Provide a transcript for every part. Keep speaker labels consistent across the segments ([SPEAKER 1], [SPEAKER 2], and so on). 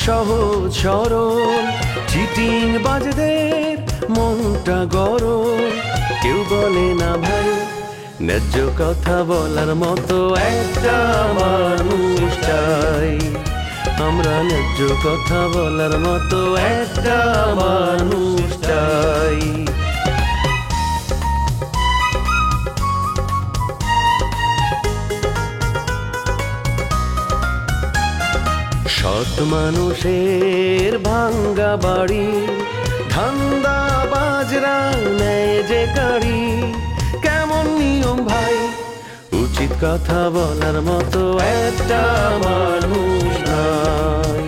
[SPEAKER 1] সহজ সরল চিটিং বাজদের মনটা গরম, কেউ বলে না ভাই ন্যায্য কথা বলার মতো একটা মানুষ চাই। আমরা ন্যায্য কথা বলার মতো একটা মানুষ চাই। সৎ মানুষের ভাঙ্গা বাড়ি, ধান্দা বাজরা নেয় যে গাড়ি, কেমন নিয়ম ভাই উচিত কথা বলার মতো একটা মানুষ নাই।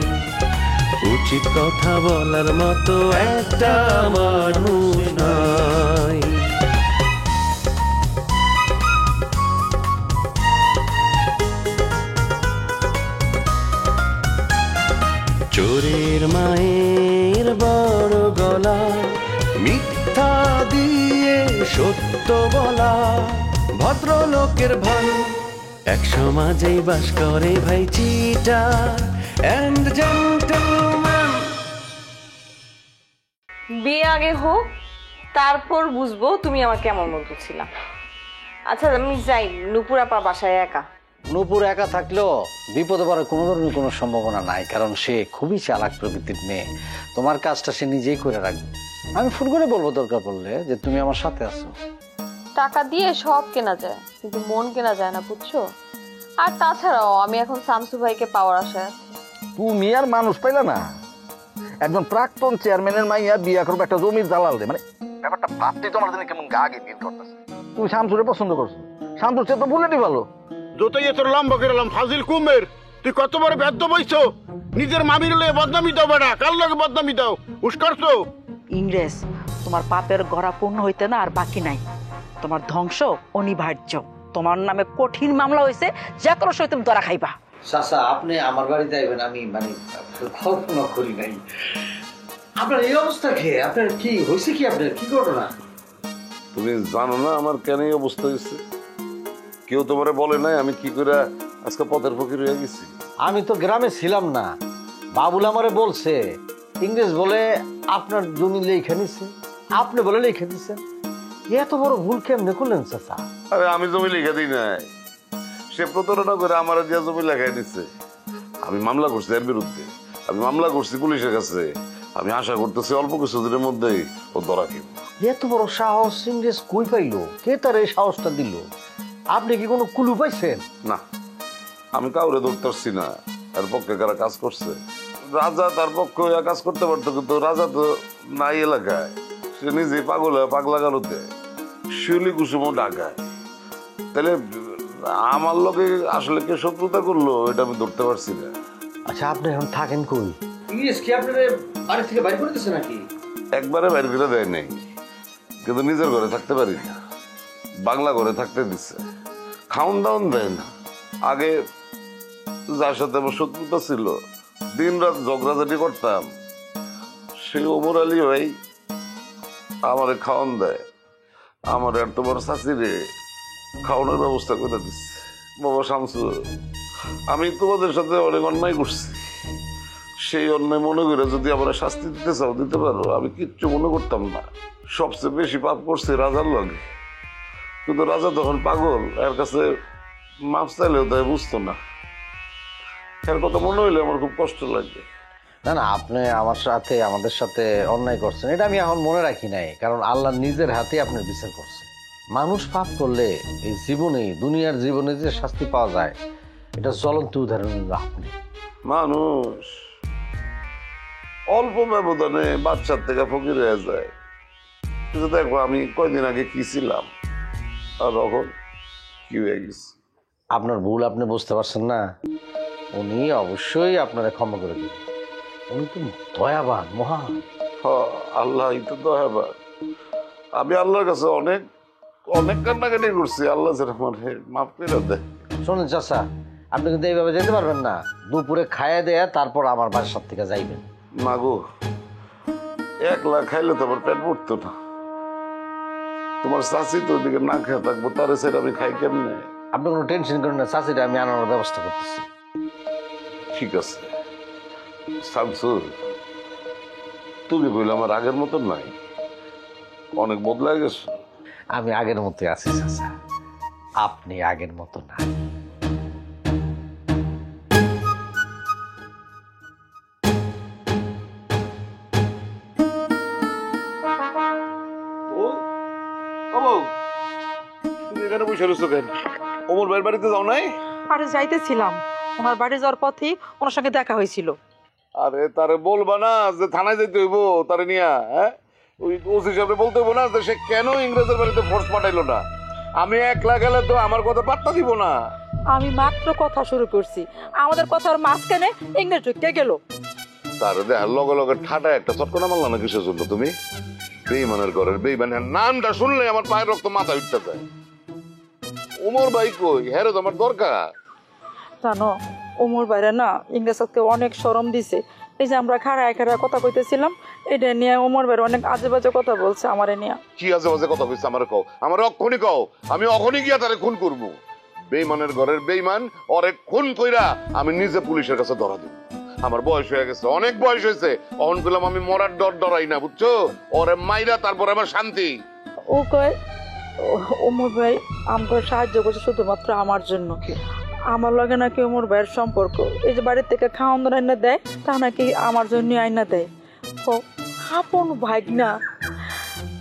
[SPEAKER 1] উচিত কথা বলার মতো একটা মানুষ নাই। চোরের মায়ের বড় গলা, মিথ্যা দিয়ে সত্য বলা, ভদ্রলোকের ভাই এক সমাজেই বাস করে ভাই চিটার এন্ড জেন্টলম্যান।
[SPEAKER 2] বিয়ে আগে হোক, তারপর বুঝবো তুমি আমার কেমন বলতেছিলা। আচ্ছা আমি যাই, নুপুর আপা বাসায় একা।
[SPEAKER 3] নূপুর একা থাকলেও বিপদে পড়ার কোনো ধরনের কোনো সম্ভাবনা নাই, কারণ সে খুবই চালাক প্রকৃতির মেয়ে। তোমার কাজটা সে নিজেই করে রাখবে। আমি ফোন করে বলবো দরকার পড়লে যে তুমি আমার সাথে আছো।
[SPEAKER 2] টাকা দিয়ে সব কেনা যায়, কিন্তু মন কেনা যায় না, বুঝছো? আর তাছাড়াও আমি এখন শামসু ভাইকে পাওয়ার আশায় আছি।
[SPEAKER 4] তুমি আর মানুষ পাইলা না? একজন প্রাক্তন চেয়ারম্যানের মাইয়া বিয়া করবো একটা জমির দালাল রে, মানে ব্যাপারটা ভাবতেই তোমার জন্য কেমন গা গিয়ে ফিল করতেছে। তুমি শামসুরে পছন্দ করছো, শামসুর চেয়ে তো বুলেটই ভালো।
[SPEAKER 5] যতই তোর লম্বা করলাম ফাজিল কুমের, তুই কত বড় ব্যর্থ বইছো। নিজের মামির লয়ে বদনামি দাও বেড়া, কার লগে বদনামি দাও উস করছো।
[SPEAKER 6] ইংরেজ, তোমার পাপের গড়া পূর্ণ হইতে না আর বাকি নাই। তোমার ধ্বংস অনিবার্য। তোমার নামে কঠিন মামলা হয়েছে, যা করো সই তুমি ধরা খাইবা।
[SPEAKER 3] চাচা আপনি আমার বাড়িতে আইবেন আমি মানে কল্পনা করি নাই। আপনার এই অবস্থা খেয়ে আপনার কি হয়েছে? কি আপনার কি ঘটনা?
[SPEAKER 7] তুমি জানো না আমার কেন এই অবস্থা হয়েছে? কেউ তোমারে বলে নাই আমি কি করে আজকে পথের ফকির হয়ে গেছি?
[SPEAKER 3] আমি তো গ্রামে ছিলাম না, বাবুল আমারে বলছে ইংরেজ বলে আপনার জমি লেখা নিছে, আপনি বলে লেখা দিচ্ছেন। এত বড় ভুল কেমনে করলেন চাচা?
[SPEAKER 7] আরে আমি জমি লেখা দিই নাই, সে প্রতারণা করে আমার যে জমি লেখাই নিচ্ছে। আমি মামলা করছি এর বিরুদ্ধে, আমি মামলা করছি পুলিশের কাছে। আমি আশা করতেছি অল্প কিছুদিনের মধ্যেই ও ধরা খেয়ে।
[SPEAKER 3] এত বড় সাহস ইংরেজ কই পাইলো? কে তার এই সাহসটা দিল? আপনি কি কোনো কুলু পাইছেন?
[SPEAKER 7] না, আমি কাউরে ধরতে পারছি না। এর পক্ষে কারা কাজ করছে? রাজা তার পক্ষে কাজ করতে পারতো, কিন্তু রাজা তো নাই এলাকায়। সে নিজে পাগল হয় পাগলা গালোতে শিউলি কুসুমও ডাকায়। তাহলে আমার লোকে আসলে কে শত্রুতা করলো এটা আমি ধরতে পারছি না।
[SPEAKER 3] আচ্ছা আপনি এখন থাকেন কই? ইংরেজ কি আপনার বাড়ি থেকে বাইরে করে দিচ্ছে নাকি?
[SPEAKER 7] একবারে বাইরে করে দেয় নাই, কিন্তু নিজের ঘরে থাকতে পারি না, বাংলা ঘরে থাকতে দিচ্ছে। খাওন দাওন দেয় না। আগে যার সাথে আমার শত্রুতা ছিল, দিন রাত ঝগড়াঝাটি করতাম, সেই ওমর আলী ভাই আমারে খাওয়ান দেয়। আমার আর তোমার শাশুড়ি খাওয়ানোর ব্যবস্থা করে দিচ্ছে। বাবা শামসু, আমি তোমাদের সাথে অনেক অন্যায় করছি, সেই অন্যায় মনে করে যদি আমরা শাস্তি দিতে চাও দিতে পারো, আমি কিচ্ছু মনে করতাম না। সবচেয়ে বেশি পাপ করছে রাজার লগে, কিন্তু রাজা তখন পাগল, এর কাছে মাপ চাইলেও তাই বুঝতো না। এর কথা মনে হইলে আমার খুব কষ্ট লাগবে।
[SPEAKER 3] না না, আপনি আমার সাথে আমাদের সাথে অন্যায় করছেন এটা আমি এখন মনে রাখি নাই, কারণ আল্লাহ নিজের হাতে আপনার বিচার করছে। মানুষ পাপ করলে এই জীবনে দুনিয়ার জীবনে যে শাস্তি পাওয়া যায় এটা জ্বলন্ত উদাহরণ আপনি।
[SPEAKER 7] মানুষ অল্প ব্যবধানে বাচ্চার থেকে ফকির হয়ে যায়। কিন্তু দেখো আমি কয়দিন আগে কি ছিলাম আর এখন কি হয়ে গেছি।
[SPEAKER 3] আপনার ভুল আপনি বুঝতে পারছেন না, উনি অবশ্যই আপনারা ক্ষমা করে দিবেন। উনি তো দয়াবান মহান।
[SPEAKER 7] আল্লাহ তো দয়াবান। আমি আল্লাহর কাছে অনেক অনেক কান্নাকাটি করছি, আল্লাহ যেন মানে মাফ করে দেয়।
[SPEAKER 3] শোনেন চাচা, আপনি কিন্তু এইভাবে যেতে পারবেন না। দুপুরে খাইয়ে দেয়া তারপর আমার বাসার থেকে যাইবেন।
[SPEAKER 7] মাগো, একলা খাইলে তো আমার পেট ভরতো না। তোমার চাষি তো ওদিকে না খেয়ে থাকবো, তার সেটা আমি খাই কেমনে?
[SPEAKER 3] আপনি কোনো টেনশন করেন না, চাচিটা আমি আনানোর ব্যবস্থা করতেছি।
[SPEAKER 7] ঠিক আছে, শামসু, তুমি বললে আমার আগের মতন নাই, অনেক বদলা গেছে।
[SPEAKER 3] আমি আগের মতোই আছি চাচা, আপনি আগের মতো না।
[SPEAKER 7] তুমি এখানে বসে রয়েছো কেন? ওমর ভাইয়ের বাড়িতে যাও নাই?
[SPEAKER 6] আরে যাইতেছিলাম, ওনার বাড়ি যাওয়ার পথেই ওনার সঙ্গে দেখা হয়েছিল।
[SPEAKER 7] আরে তারে বলবা না যে থানায় যাইতে হইব তারে নিয়া, হ্যাঁ? ওই ওসি সাহেব বলতে হইব না যে সে কেন ইংরেজের বাড়িতে ফোর্স পাঠাইলো না। আমি একলা গেলে তো আমার কথা পাত্তা দিব না।
[SPEAKER 6] আমি মাত্র কথা শুরু করছি, আমাদের কথার মাঝখানে ইংরেজ ঢুকে গেল।
[SPEAKER 7] তারে দেখার লগে লগে ঠাটা একটা চটকনা মারলা না কিসের জন্য তুমি? বেইমানের ঘরের বেইমান, নামটা শুনলে আমার পায়ের রক্ত মাথায় উঠতে যায়। ওমর ভাই কই? হ্যাঁ রে, তোমার দরকার।
[SPEAKER 6] জানো, ওমর বাইরে না ইংরেজকে অনেক শরম দিছে। এই যে আমরা খাড়ায় খাড়ায় কথা কইতেছিলাম, এটা নিয়ে ওমর বাইরে অনেক আজে বাজে কথা বলছে আমারে নিয়ে।
[SPEAKER 7] কি আজে বাজে কথা কইছে আমার কও? আমার অক্ষণই কও, আমি অখনই গিয়া তারে খুন করবো। বেইমানের ঘরের বেইমান, ওরে খুন কইরা আমি নিজে পুলিশের কাছে ধরা দিব। আমার বয়স হয়ে গেছে, অনেক বয়স হয়েছে, অহন পেলাম আমি মরার ডর ডরাই না, বুঝছো? ওরে মাইরা তারপরে আমার শান্তি।
[SPEAKER 6] ও কয় ওমর ভাই আমাকে সাহায্য করছে শুধুমাত্র আমার জন্য। আমার লগে নাকি ওমর ভাইয়ের সম্পর্ক, এই যে বাড়ির থেকে খাওয়ান দাওয়ান আইনা দেয় তা নাকি আমার জন্য আইনা দেয়। ও আপন ভাই না,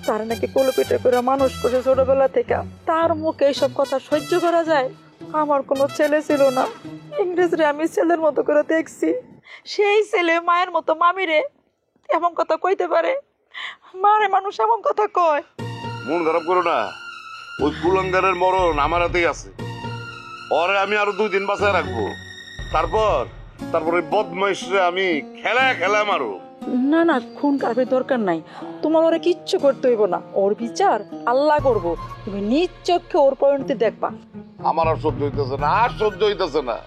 [SPEAKER 6] তার নাকি কোলে পেটে করে মানুষ করছে ছোটবেলা থেকে, তার মুখে এইসব কথা সহ্য করা যায়? আমার কোনো ছেলে ছিল না, ইংরেজরে আমি ছেলের মতো করে দেখছি। সেই ছেলে মায়ের মতো মামিরে এমন কথা কইতে পারে? মারে মানুষ এমন কথা কয়?
[SPEAKER 7] মন খারাপ করো না, ওই কুলাঙ্গারের মরণ আমার হাতেই আছে। ওরে আমি আরো 2 দিন বাঁচায় রাখবো, তারপর ওই বদমাইশরে আমি খেলা মারো।
[SPEAKER 6] না না, খুন কারফের দরকার নাই, তোমার ওরা কিচ্ছু করতে হইব না, ওর বিচার আল্লাহ করব, তুমি নিজ চোখে ওর পরিণতি দেখবা।
[SPEAKER 7] আমার আর সহ্য হইতেছে না,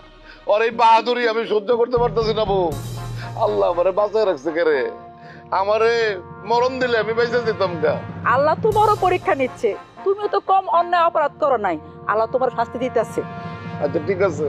[SPEAKER 7] ওর এই বাহাদুরি আমি সহ্য করতে পারতেছি না বউ। আল্লাহ আমারে বাঁচায় রাখছে কে রে? আমারে মরণ দিলে আমি বেঁচে যেতাম গা।
[SPEAKER 6] আল্লাহ তোমারও পরীক্ষা নিচ্ছে, তুমিও তো কম অন্যায় অপরাধ করো নাই, আল্লাহ তোমার শাস্তি দিতেছে।
[SPEAKER 7] আচ্ছা ঠিক আছে,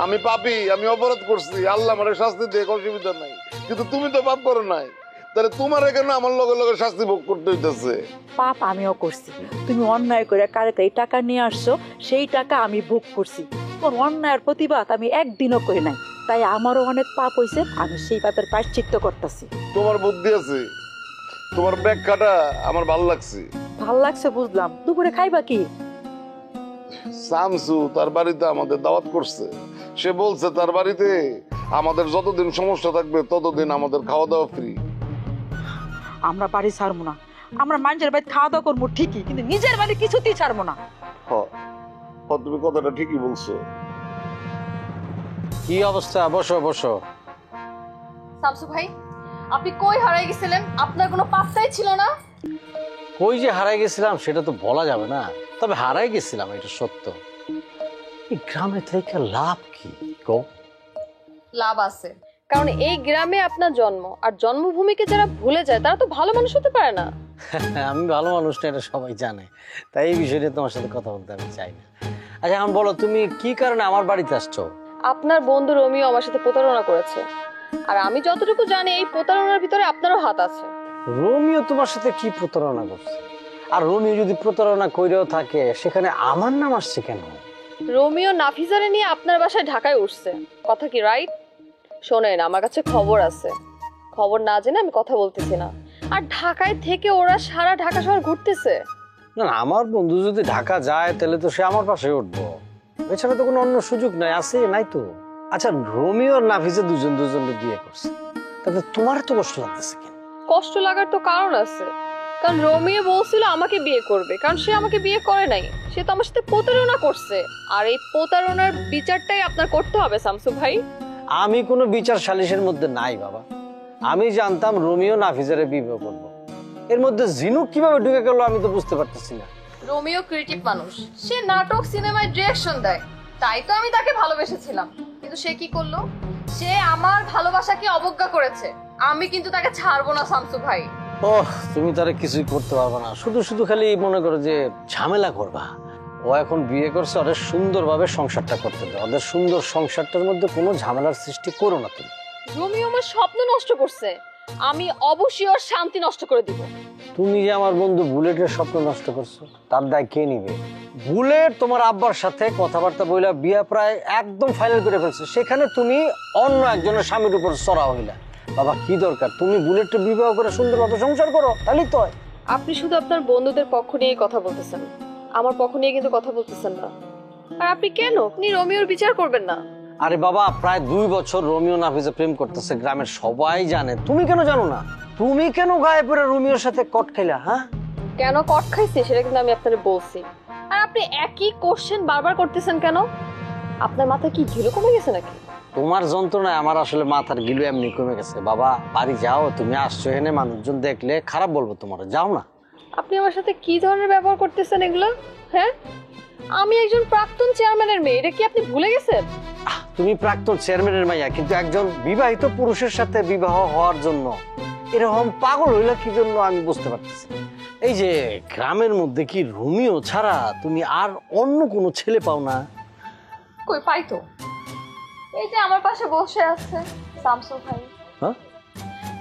[SPEAKER 7] আমি পাপী, আমি অপরাধ করছি, আল্লাহ আমারে শাস্তি দিয়ে অসুবিধা নাই, কিন্তু তুমি তো পাপ করো নাই, তাহলে তোমার এখানে আমার লগে লগে শাস্তি ভোগ করতে হইতেছে।
[SPEAKER 6] পাপ আমিও করছি, তুমি অন্যায় করে কারে কারে টাকা নিয়ে আসছো, সেই টাকা আমি ভোগ করছি। তোমার অন্যায়ের প্রতিবাদ আমি একদিনও করি নাই, তাই আমারও অনেক পাপ হয়েছে, আমি সেই পাপের প্রায়শ্চিত্ত করতেছি।
[SPEAKER 7] তোমার বুদ্ধি আছে, তোমার ব্যাখ্যাটা আমার ভালো লাগছে।
[SPEAKER 6] ভাল লাগছে বুঝলাম, দুপুরে খাইবা কি?
[SPEAKER 7] শামসু তার বাড়িতে আমাদের দাওয়াত করছে, সে বলছে তার বাড়িতে আমাদের যতদিন সমস্যা থাকবে ততদিন আমাদের খাওয়া দাওয়া ফ্রি।
[SPEAKER 6] আমরা বাড়ি ছাড়বো না, আমরা মানুষের বাড়ি খাওয়া দাওয়া করবো ঠিকই, কিন্তু নিজের বাড়ি কিছুতেই ছাড়বো না।
[SPEAKER 7] তুমি কথাটা ঠিকই বলছো।
[SPEAKER 3] কি অবস্থা? বসো বসো।
[SPEAKER 2] শামসু ভাই, আপনি কই হারাই গেছিলেন? আপনার কোনো পাত্তাই ছিল না।
[SPEAKER 3] কই যে হারাই গেছিলাম সেটা তো বলা যাবে না, তবে হারাই গেছিলাম এটা সত্য। এই গ্রামে থেকে লাভ কি গো?
[SPEAKER 2] লাভ আছে, কারণ এই গ্রামে আপনার জন্ম, আর জন্মভূমিকে যারা ভুলে যায় তারা তো ভালো মানুষ হতে পারে না।
[SPEAKER 3] আমি ভালো মানুষ না, এটা সবাই জানে, তাই এই বিষয়ে তোমার সাথে কথা বলতে আমি চাই না। আচ্ছা এখন বলো, তুমি কি কারণে আমার বাড়িতে আসছো?
[SPEAKER 2] আপনার বন্ধু রোমিও আমার সাথে প্রতারণা করেছে, আর আমি যতটুকু জানি এই প্রতারণার ভিতরে আপনারও হাত আছে।
[SPEAKER 3] রোমিও তোমার সাথে কি প্রতারণা করছে? আর রোমিও যদি প্রতারণা কইরেও থাকে, সেখানে আমার নাম আসছে কেন?
[SPEAKER 2] রোমিও নাফিজারে নিয়ে আপনার বাসায় ঢাকায় উঠছে, কথা কি রাইট? শোনেন, আমার কাছে খবর আছে, খবর না জেনে আমি কথা বলতেছি না। আর ঢাকায় থেকে ওরা সারা ঢাকা শহর ঘুরতেছে।
[SPEAKER 3] না না, আমার বন্ধু যদি ঢাকা যায় তাহলে তো সে আমার পাশে উঠবো, এছাড়া তো কোনো অন্য সুযোগ নাই, আছে নাই তো। আচ্ছা রোমিও আর নাফিজা দুজনকে বিয়ে করছে, তাতে তোমার তো কষ্ট লাগতেছে কেন?
[SPEAKER 2] কষ্ট লাগার তো কারণ আছে, কারণ রোমিও বলছিল আমাকে বিয়ে করবে, কারণ সে আমাকে বিয়ে করে নাই, সে তো আমার সাথে প্রতারণা করছে। আর এই প্রতারণার বিচারটাই আপনার করতে হবে শামসু ভাই।
[SPEAKER 3] আমি কোনো বিচার সালিশের মধ্যে নাই বাবা, আমি জানতাম রোমিও নাফিজারে বিবাহ করবো, এর মধ্যে ঝিনুক কিভাবে ঢুকে গেল আমি তো বুঝতে পারতেছি না।
[SPEAKER 2] রোমিও ক্রিয়েটিভ মানুষ, সে নাটক সিনেমায় ডিরেকশন দেয়, তাই তো আমি তাকে ভালোবেসেছিলাম। কিন্তু সে কি করলো? সে আমার ভালোবাসাকে অবজ্ঞা করেছে। আমি কিন্তু তাকে ছাড়বো না শামসু ভাই।
[SPEAKER 3] ওহ, তুমি তারা কিছুই করতে পারবে না, শুধু শুধু খালি মনে করো যে ঝামেলা করবা। ও এখন বিয়ে করছে, ওদের সুন্দরভাবে সংসারটা করতে দাও, ওদের সুন্দর সংসারটার মধ্যে কোনো ঝামেলার সৃষ্টি করো না তুমি।
[SPEAKER 2] রোমিও আমার স্বপ্ন নষ্ট করছে, আমি অবশ্যই ওর শান্তি নষ্ট করে দিব।
[SPEAKER 8] তুমি যে আমার বন্ধু বুলেটের স্বপ্ন নষ্ট করছো তার দায় কে নিবে? বুলেট তোমার আব্বার সাথে কথাবার্তা বইলা বিয়া প্রায় একদম ফাইনাল করে ফেলছে, সেখানে তুমি অন্য একজনের স্বামীর উপর চড়া হইলা। বাবা কি দরকার, তুমি বুলেটকে বিবাহ করে সুন্দরভাবে সংসার করো, তাহলেই তো হয়।
[SPEAKER 2] আপনি শুধু আপনার বন্ধুদের পক্ষ নিয়ে কথা বলতেছেন, আমার পক্ষ নিয়ে কিন্তু কথা বলতেছেন না। আর আপনি কেন আপনি রোমিওর বিচার করবেন না?
[SPEAKER 8] আরে বাবা, প্রায় 2 বছর রোমিও নাফিজা প্রেম করতেছে, গ্রামের সবাই জানে, তুমি কেন জানো না? তুমি কেন গায়ে পড়ে রোমিওর সাথে কট খাইলা? হ্যাঁ,
[SPEAKER 2] কেন কট খাইছে সেটা কিন্তু আমি আপনাকে বলছি। আর আপনি একই কোশ্চেন বারবার করতেছেন কেন? আপনার মাথায় কি ঘিলু কমে গেছে নাকি?
[SPEAKER 8] তোমার যন্ত্রণায় আমার আসলে মাথার গিলু এমনি কমে গেছে। বাবা বাড়ি যাও, তুমি আসছো এনে মানুষজন দেখলে খারাপ বলবো তোমার, যাও না।
[SPEAKER 2] আপনি আমার সাথে কি ধরনের ব্যবহার করতেছেন এগুলো? হ্যাঁ, আমি একজন প্রাক্তন চেয়ারম্যানের মেয়ে, এটা কি আপনি ভুলে গেছেন?
[SPEAKER 8] তুমি প্রাক্তন চেয়ারম্যানের মাইয়া, কিন্তু একজন বিবাহিত পুরুষের সাথে বিবাহ হওয়ার জন্য এরকম পাগল হইলা কি জন্য আমি বুঝতে পারতেছি। এই যে গ্রামের মধ্যে কি রোমিও ছাড়া তুমি আর অন্য কোনো ছেলে পাও না?
[SPEAKER 2] কই পাই তো, এই যে আমার পাশে বসে আছে শামসু ভাই।
[SPEAKER 8] হ্যাঁ,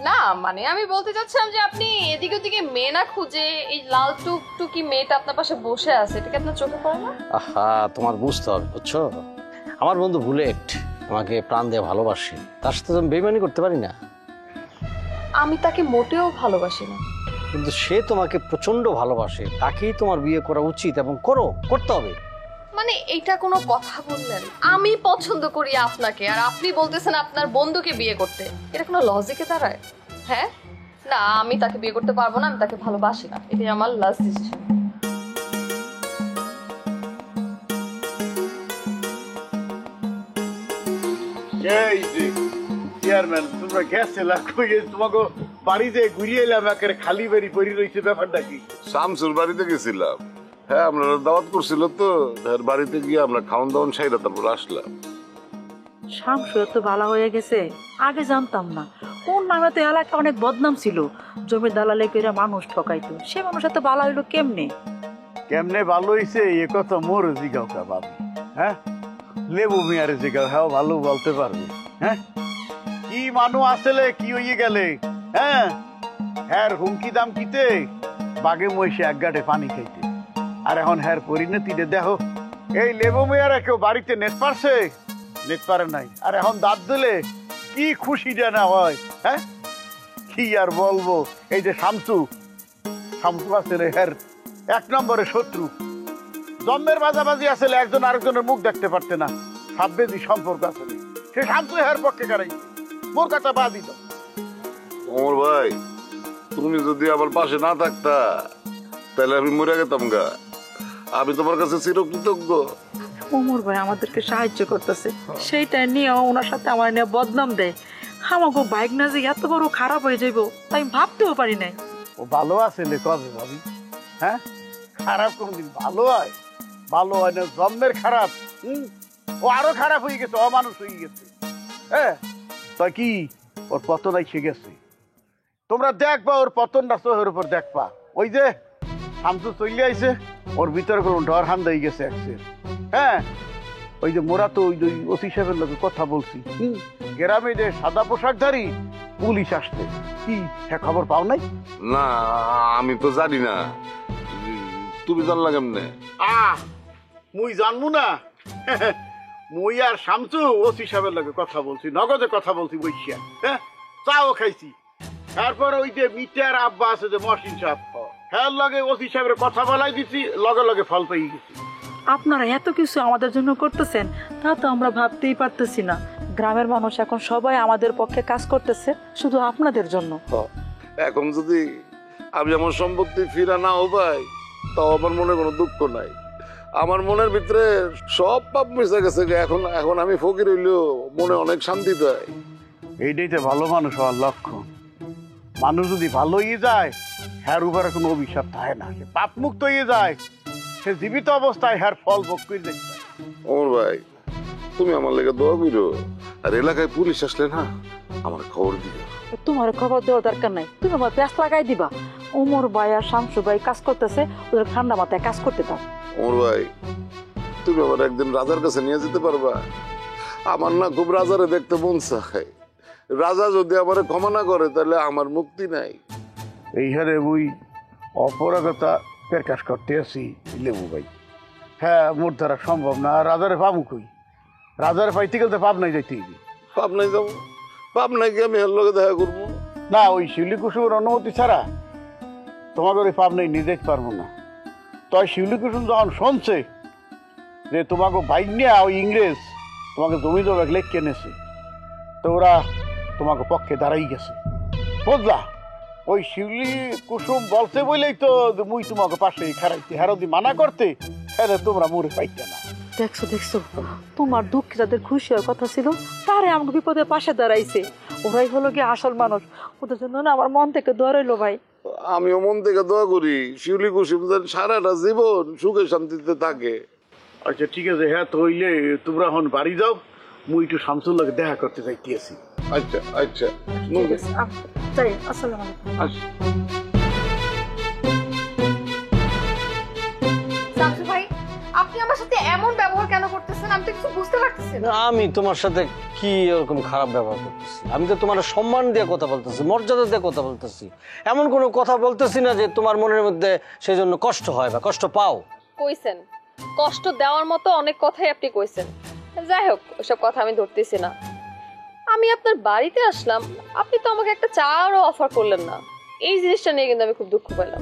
[SPEAKER 2] না মানে আমি বলতে চাচ্ছিলাম যে আপনি এদিকে ওদিকে মেয়ে না খুঁজে এই লাল টুকটুকি মেয়েটা আপনার পাশে বসে আছে, এটা কি আপনার চোখে পড়ে না?
[SPEAKER 8] আহা, তোমার বুঝতে হবে, বুঝছো? আমার বন্ধু বুলেট আমাকে প্রাণ দিয়ে ভালোবাসে, তার সাথে আমি বেইমানি করতে পারি না।
[SPEAKER 2] আমি তাকে মোটেও ভালোবাসি না,
[SPEAKER 8] কিন্তু সে তোমাকে প্রচন্ড ভালোবাসে, তাকেই তোমার বিয়ে করা উচিত এবং করতে হবে।
[SPEAKER 2] মানে এইটা কোনো কথা বললেন? আমি পছন্দ করি আপনাকে আর আপনি বলতেছেন আপনার বন্ধুকে বিয়ে করতে, এটা কোনো লজিকে দাঁড়ায়? হ্যাঁ, না আমি তাকে বিয়ে করতে পারবো না, আমি তাকে ভালোবাসি না, এটাই আমার লাস্ট ডিসিশন।
[SPEAKER 5] এই যে চেয়ারম্যান, তোমরা গেছিলা কই? তোমাকে বাড়িতে ঘুরিয়ে এলাম, একেবারে খালি বাড়ি পড়ি রয়েছে, ব্যাপারটা কি?
[SPEAKER 7] শামসুর বাড়িতে গেছিলাম। হ্যাঁ, আমরা দাওয়াত করছিল তো, তার বাড়িতে গিয়ে আমরা খাওয়ান দাওয়ান সাইরা তারপর আসলাম।
[SPEAKER 6] শামসু এত ভালো হয়ে গেছে, আগে জানতাম না। কোন নামে তো এলাকা অনেক বদনাম ছিল, জমির দালালে করে মানুষ ঠকাইতো, সে মানুষ এত ভালো হইলো কেমনে?
[SPEAKER 5] কেমনে ভালো হইছে এ কথা মোর জিগাও কা ভাবি। হ্যাঁ, লেবু মিয়ারে জিগাও, হ্যাঁ ভালো বলতে পারবে। হ্যাঁ, কি মানুষ আসলে কি হইয়ে গেলে? হ্যাঁ, হ্যার হুমকি দাম কিতে বাগে মহিষে এক গাঁটে পানি খাইতে, আর এখন হ্যার পরিণতিতে দেখো। এই লেবু মিয়ারা কেউ বাড়িতে নেট পারছে? নেট পারে নাই। আর এখন দাঁত দিলে কি খুশিটা না হয়। হ্যাঁ, কি আর বলবো। এই যে শামসু আসলে হ্যার 1 নম্বরের শত্রু। জন্মের বাজাবাজি আসলে একজন আরেকজনের মুখ দেখতে পারতে না, সাববেদি সম্পর্ক আসলে সে শামসু হ্যার পক্ষে গাড়াই মোর কথা বাদি তো।
[SPEAKER 7] ওমর ভাই, তুমি যদি আমার পাশে না থাকতা তাহলে আমি মরে গেতাম গা। আমি তোমার কাছে চিরকৃতজ্ঞ।
[SPEAKER 6] ওমর ভাই আমাদেরকে সাহায্য করতেছে, সেইটা নিয়ে ওনার সাথে আমার নিয়ে বদনাম দেয়। আমাকে বাইক না যে এত বড় খারাপ হয়ে যাইব তাই ভাবতেও পারি নাই।
[SPEAKER 5] ও ভালো আছে কবে ভাবি? হ্যাঁ, খারাপ কোনদিন ভালো হয়? ভালো হয় না, জন্মের খারাপ। ও আরো খারাপ হয়ে গেছে, অমানুষ হয়ে গেছে। হ্যাঁ, তা কি ওর পতন এসে গেছে? তোমরা দেখবা ওর পতনটা চোখের উপর দেখবা। ওই যে শামসু চলে আইছে, ওর ভিতরে কোনো ডর হান্দা হয়ে গেছে একসের। হ্যাঁ, ওই যে মোরা তো ওই ওসি সাহেবের লোকে কথা বলছি, গ্রামে যে সাদা পোশাকধারী পুলিশ আসছে, কি হ্যাঁ খবর পাও নাই?
[SPEAKER 7] না, আমি তো জানি না। তুমি জানলা কেমনে?
[SPEAKER 5] মুই জানবো না? মুই আর শামসু ওসি সাহেবের লোকে কথা বলছি, নগদে কথা বলছি বইসিয়া। হ্যাঁ, চাও খাইছি। তারপর ওই যে মিটার আব্বা আছে যে মহসিন সাহেব, হ্যাঁ লগে ওসি সাহেবের কথা বলাই দিছি, লগে লগে ফল পেয়ে গেছি।
[SPEAKER 6] আপনারা এত কিছু আমাদের জন্য করতেছেন তা তো আমরা ভাবতেই পারতেছি না। গ্রামের মানুষ এখন সবাই আমাদের পক্ষে কাজ করতেছে শুধু আপনাদের জন্য।
[SPEAKER 7] এখন যদি আমি আমার সম্পত্তি ফিরা নাও পাই তাও আমার মনে কোনো দুঃখ নাই। আমার মনের ভিতরে সব পাপ মিশে গেছে। এখন আমি ফকির হইলেও মনে অনেক শান্তি পাই।
[SPEAKER 5] এইটাই তো ভালো মানুষ হওয়ার লক্ষণ। মানুষ যদি ভালো হয়ে যায়, হ্যার উপরে কোনো অভিশাপ থাকে না, সে পাপ মুক্ত হয়ে যায়, সে জীবিত অবস্থায় হ্যার ফল ভোগ করে দেখতে।
[SPEAKER 7] ওমর ভাই, তুমি আমার লেগে দোয়া করো, আর এলাকায় পুলিশ আসলে না আমার খবর দিও।
[SPEAKER 6] তোমার খবর দেওয়ার দরকার নাই, তুমি আমার প্যাস লাগাই দিবা। ওমর ভাই আর শামসু ভাই কাজ করতেছে, ওদের ঠান্ডা মাথায় কাজ করতে দাও।
[SPEAKER 7] ওমর ভাই, তুমি আমার একদিন রাজার কাছে নিয়ে যেতে পারবা? আমার না খুব রাজারে দেখতে মন চায়। রাজা যদি আমার ক্ষমা না করে তাহলে আমার মুক্তি নাই।
[SPEAKER 5] এইখানে ওই অপরাগতা প্রকাশ করতে আসি লেবু ভাই। হ্যাঁ, মোর দ্বারা সম্ভব না। আর রাজারে পাবো কই? রাজারে পাইতে গেলে তো পাবনায় যাইতে হইবে।
[SPEAKER 7] পাবনায় যাবো? পাবনায় গিয়ে আমি এর লগে দেখা করবো
[SPEAKER 5] না, ওই শিউলি কুসুমের অনুমতি ছাড়া তোমাকে ওই পাবনায় নিয়ে যেতে পারবো না। তাই শিউলি কুসুম যখন শুনছে যে তোমাকে ভাইনিয়া ওই ইংরেজ তোমাকে জমি জমা লেখ কেনেছে, তো ওরা তোমাকে পক্ষে দাঁড়াই গেছে, বুঝলা? ওই শিউলি কুসুম বলতে বলেই তো মুই তোমাকে পাশে খারাইতে, হারদি মানা করতে, হ্যাঁ তোমরা মরে পাইতে না।
[SPEAKER 6] দেখছো দেখছো, তোমার দুঃখে যাদের খুশি হওয়ার কথা ছিল তারে আমাকে বিপদের পাশে দাঁড়াইছে। ওরাই হলো কি আসল মানুষ। ওদের জন্য না আমার মন থেকে দোয়া রইলো ভাই।
[SPEAKER 7] আমিও মন থেকে দোয়া করি শিউলি কুসুম যেন সারাটা জীবন সুখে শান্তিতে থাকে।
[SPEAKER 5] আচ্ছা ঠিক আছে, হ্যাঁ তো হইলে তোমরা এখন বাড়ি যাও, মুই একটু শামসুল্লাহকে দেখা করতে চাইতেছি।
[SPEAKER 7] আচ্ছা আচ্ছা
[SPEAKER 6] ঠিক আছে, যাই, আসসালামু আলাইকুম।
[SPEAKER 7] আচ্ছা।
[SPEAKER 2] শামসু ভাই, আপনি আমার সাথে এমন ব্যবহার কেন করতেছেন? আমি তো কিছু বুঝতে পারতেছি না।
[SPEAKER 8] আমি তোমার সাথে কি এরকম খারাপ ব্যবহার করতেছি? আমি তো তোমার সম্মান দিয়ে কথা বলতেছি, মর্যাদা দিয়ে কথা বলতেছি। এমন কোনো কথা বলতেছি না যে তোমার মনের মধ্যে সেই জন্য কষ্ট হয় বা কষ্ট পাও।
[SPEAKER 2] কইছেন, কষ্ট দেওয়ার মতো অনেক কথাই আপনি কইছেন। যাই হোক, ওসব কথা আমি ধরতেছি না। আমি আপনার বাড়িতে আসলাম, আপনি তো আমাকে একটা চারও অফার করলেন না। এই জিনিসটা নিয়ে কিন্তু আমি খুব দুঃখ পেলাম।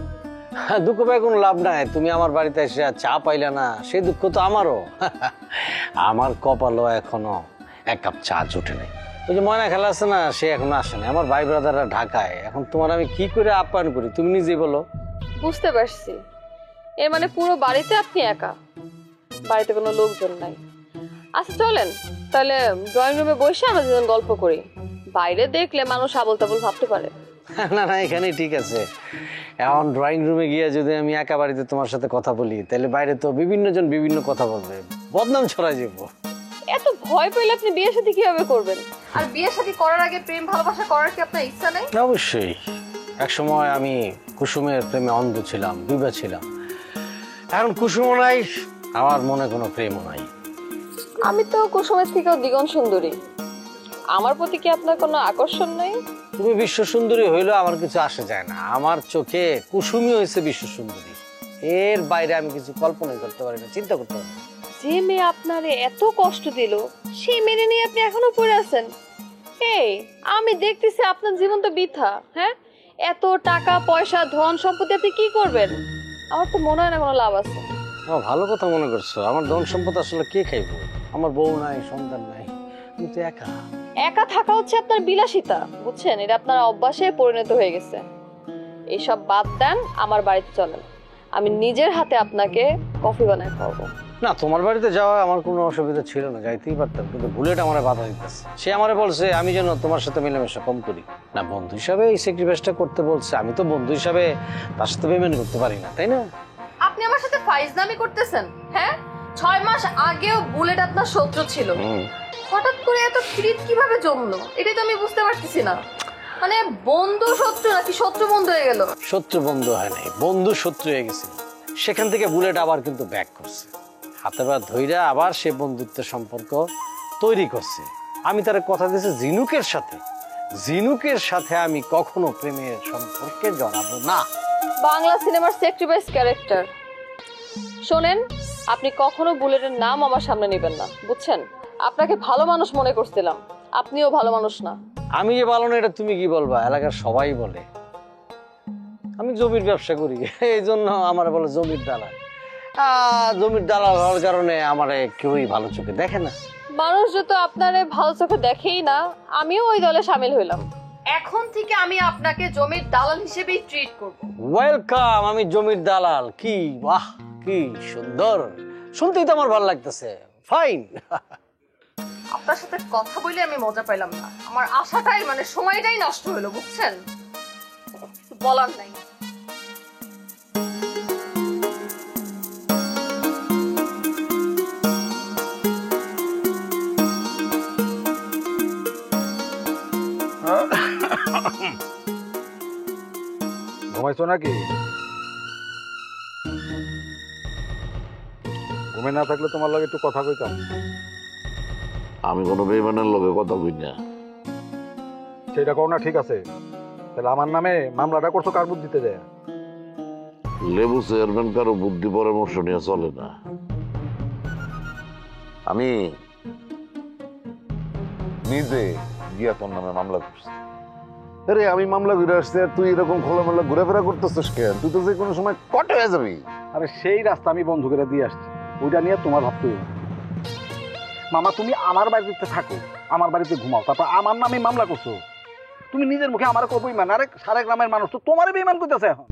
[SPEAKER 8] দুঃখ পাই কোনো লাভ নাই। তুমি আমার বাড়িতে এসে চা পাইলে না, সেই দুঃখ তো আমারও। আমার কপালও এখনো এক কাপ চা জুটে নেই। ওই যে ময়না খেলা আছে না, সে এখনো আসে না। আমার ভাই ব্রাদাররা ঢাকায়। এখন তোমার আমি কি করে আপ্যায়ন করি তুমি নিজেই বলো।
[SPEAKER 2] বুঝতে পারছি, এর মানে পুরো বাড়িতে আপনি একা, বাড়িতে কোনো লোকজন নাই। আচ্ছা চলেন তাহলে ড্রয়িং রুমে বসে আমরা দুজন গল্প করি। বাইরে দেখলে মানুষ আবল তাবল ভাবতে পারে।
[SPEAKER 8] না না, এখানেই ঠিক আছে। এখন ড্রয়িং রুমে গিয়ে যদি আমি একা বাড়িতে তোমার সাথে কথা বলি, তাহলে বাইরে তো বিভিন্ন জন বিভিন্ন কথা বলবে, বদনাম ছড়াই যাবো।
[SPEAKER 2] এত ভয় পেলে আপনি বিয়ে শাদী কিভাবে করবেন? আর বিয়ে শাদী করার আগে প্রেম ভালোবাসা করার কি আপনার ইচ্ছা নেই?
[SPEAKER 8] অবশ্যই। একসময় আমি কুসুমের প্রেমে অন্ধ ছিলাম, ডুবে ছিলাম। এখন কুসুমও নাই, আমার মনে কোনো প্রেমও নাই।
[SPEAKER 2] আমি তো কুসুমের থেকেও দ্বিগুণ সুন্দরী। আমার প্রতি কি আপনার কোনো আকর্ষণ নেই?
[SPEAKER 8] তুমি বিশ্ব সুন্দরী হইলেও আমার কিছু আসে যায় না। আমার চোখে কুসুমই হয়েছে বিশ্ব সুন্দরী। এর বাইরে আমি কিছু কল্পনাই করতে পারি না, চিন্তা করতে পারি না।
[SPEAKER 2] যে মেয়ে আপনারে এত কষ্ট দিল, সেই মেয়ে নিয়ে আপনি এখনো পড়ে আছেন। এই আমি দেখতেছি আপনার জীবন তো বৃথা। হ্যাঁ, এত টাকা পয়সা ধন সম্পত্তি আপনি কি করবেন? আমার তো মনে হয় না কোনো লাভ আছে।
[SPEAKER 8] ভালো কথা মনে করছো। আমার ধন সম্পদ আসলে কে খাইবো? আমার বউ নাই, সন্তান নাই, আমি তো একা।
[SPEAKER 2] একা থাকা হচ্ছে আপনার বিলাসিতা, বুঝছেন? এটা আপনার অভ্যাসে পরিণত হয়ে গেছে। এইসব বাদ দেন, আমার বাড়িতে চলেন, আমি নিজের হাতে আপনাকে কফি বানায় খাওয়াবো।
[SPEAKER 8] না, তোমার বাড়িতে যাওয়া আমার কোনো অসুবিধা ছিল না, যাইতেই পারতাম, কিন্তু বুলেট আমার বাধা দিতেছে। সে আমারে বলছে আমি যেন তোমার সাথে মেলামেশা কম করি। না, বন্ধু হিসাবে এই স্যাক্রিফাইসটা করতে বলছে, আমি তো বন্ধু হিসাবে তার সাথে পেমেন্ট করতে পারি না, তাই না?
[SPEAKER 2] আপনি আমার সাথে ফাইজলামি করতেছেন। হ্যাঁ, 6 মাস আগেও বুলেট আপনার শত্রু ছিল, হঠাৎ করে এত প্রীত কিভাবে জমলো এটাই তো আমি বুঝতে পারতেছি না। মানে বন্ধু শত্রু নাকি শত্রু বন্ধু হয়ে গেল?
[SPEAKER 8] শত্রু বন্ধু হয় নাই, বন্ধু শত্রু হয়ে গেছিল। সেখান থেকে বুলেট আবার কিন্তু ব্যাক করছে, হাতে বা ধইরা আবার সে বন্ধুত্বের সম্পর্ক তৈরি করছে। আমি তার কথা দিয়েছি জিনুকের সাথে আমি কখনো প্রেমের সম্পর্কে জড়াবো না।
[SPEAKER 2] বাংলা সিনেমার স্যাক্রিফাইস ক্যারেক্টার। শোনেন, আপনি কখনো বুলেটের নাম আমার সামনে নেবেন না, বুঝছেন? আপনাকে ভালো মানুষ মনে করছিলাম, আপনিও ভালো মানুষ না।
[SPEAKER 8] আমি যে ভালো না এটা তুমি কি বলবা? এলাকার সবাই বলে। আমি জমির ব্যবসা করি, এই জন্য আমার বলে জমির দালাল। জমির দালাল হওয়ার কারণে আমার কেউই ভালো চোখে দেখে না।
[SPEAKER 2] মানুষ যত আপনারে ভালো চোখে দেখেই না, আমিও ওই দলে সামিল হইলাম। এখন থেকে আমি আপনাকে জমির দালাল হিসেবেই ট্রিট করব।
[SPEAKER 8] ওয়েলকাম, আমি জমির দালাল। কি বাহ, কি সুন্দর, শুনতেই তো আমার ভালো লাগতেছে। ফাইন।
[SPEAKER 2] আপনার সাথে কথা বলে আমি মজা পাইলাম না, আমার আশাটাই মানে সময়টাই নষ্ট হলো, বুঝছেন? বলার নাই।
[SPEAKER 4] ঘুমাইছো নাকি? ঘুমে না থাকলে তোমার লগে একটু কথা কইতাম।
[SPEAKER 7] আমি কোনো বেইমানের লোকে কথা কই না।
[SPEAKER 4] সেটা করো না, ঠিক আছে? তাহলে আমার নামে মামলাটা করছো কার বুদ্ধিতে যায়?
[SPEAKER 7] লেবু চেয়ারম্যান কারো বুদ্ধি পরামর্শ নিয়ে চলে না। আমি নিজে গিয়া তোর নামে মামলা করছি। আরে আমি মামলা ঘুরে আসছি আর তুই এরকম খোলামেলা ঘুরেফেরা করতেছিস কেন? তুই তো যে কোনো সময় কট হয়ে যাবি।
[SPEAKER 4] আরে সেই রাস্তা আমি বন্ধ করে দিয়ে আসছি, ওইটা নিয়ে তোমার ভাবতে হবে না। মামা তুমি আমার বাড়িতে থাকো, আমার বাড়িতে ঘুমাও, তারপর আমার নামে মামলা করছো। তুমি নিজের মুখে আমার কবই মান, আরে সারা গ্রামের মানুষ তো তোমারই বেইমান করতেছে এখন।